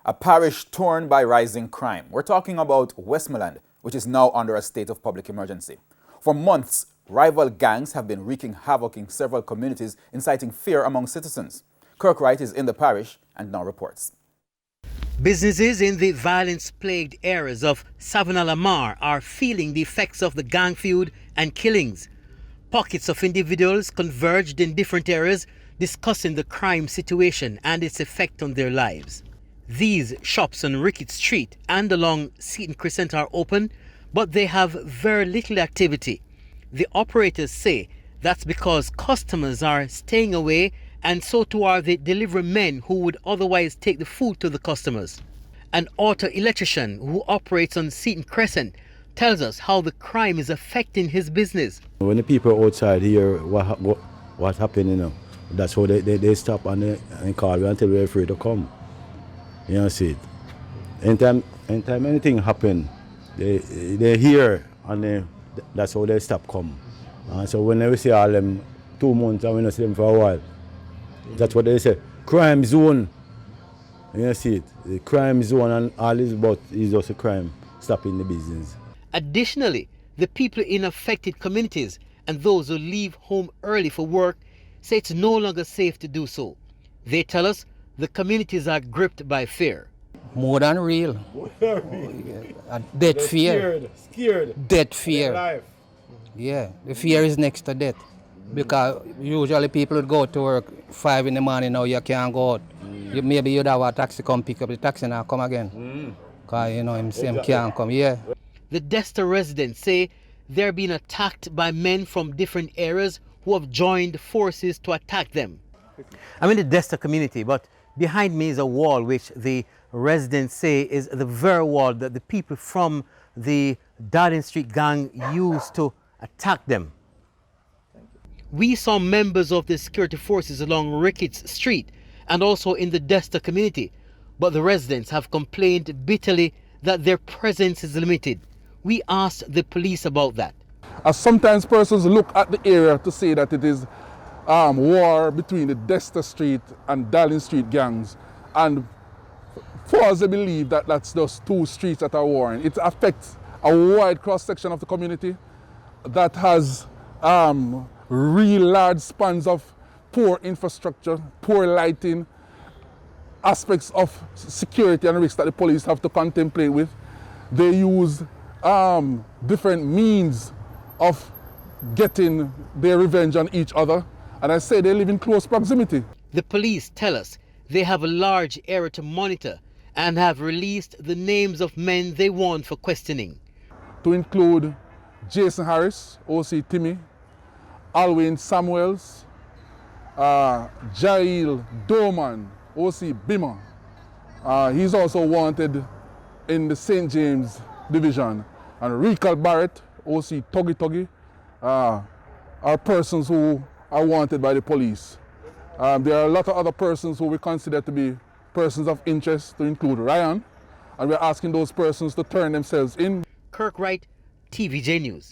A parish torn by rising crime. We're talking about Westmoreland, which is now under a state of public emergency. For months, rival gangs have been wreaking havoc in several communities, inciting fear among citizens. Kirk Wright is in the parish and now reports. Businesses in the violence-plagued areas of Savannah Lamar are feeling the effects of the gang feud and killings. Pockets of individuals converged in different areas discussing the crime situation and its effect on their lives. These shops on Rickett Street and along Seaton Crescent are open, but they have very little activity. The operators say that's because customers are staying away, and so too are the delivery men who would otherwise take the food to the customers. An auto electrician who operates on Seaton Crescent tells us how the crime is affecting his business. When the people outside hear what happened, that's how they stop and call me until we're afraid to come. You know, see it. Anytime anything happen, they hear and that's how they stop come. So when we see all them 2 months and we don't see them for a while, that's what they say. Crime zone. You know, see it. The crime zone, and all is about is just a crime stopping the business. Additionally, the people in affected communities and those who leave home early for work say it's no longer safe to do so. They tell us the communities are gripped by fear. More than real. Death fear. Scared. Death fear. Yeah, the fear is next to death. Because usually people would go to work 5 in the morning, now you can't go out. Maybe you'd have a taxi come pick up the taxi and come again. Because him can't come, yeah. The Desta residents say they're being attacked by men from different areas who have joined forces to attack them. I'm in the Desta community, but behind me is a wall which the residents say is the very wall that the people from the Darling Street gang used to attack them. We saw members of the security forces along Ricketts Street and also in the Desta community, but the residents have complained bitterly that their presence is limited. We asked the police about that. As sometimes persons look at the area to say that it is war between the Desta Street and Darling Street gangs, and for us they believe that that's those 2 streets that are warring. It affects a wide cross-section of the community that has real large spans of poor infrastructure, poor lighting, aspects of security and risk that the police have to contemplate with. They use different means of getting their revenge on each other, and I say they live in close proximity. The police tell us they have a large area to monitor and have released the names of men they want for questioning. To include Jason Harris, OC Timmy, Alwyn Samuels, Jail Doman, OC Bima. He's also wanted in the St. James Division. And Rikal Barrett, OC Tuggy Tuggy, are persons who are wanted by the police. There are a lot of other persons who we consider to be persons of interest, to include Ryan, and we're asking those persons to turn themselves in. Kirk Wright, TVJ News.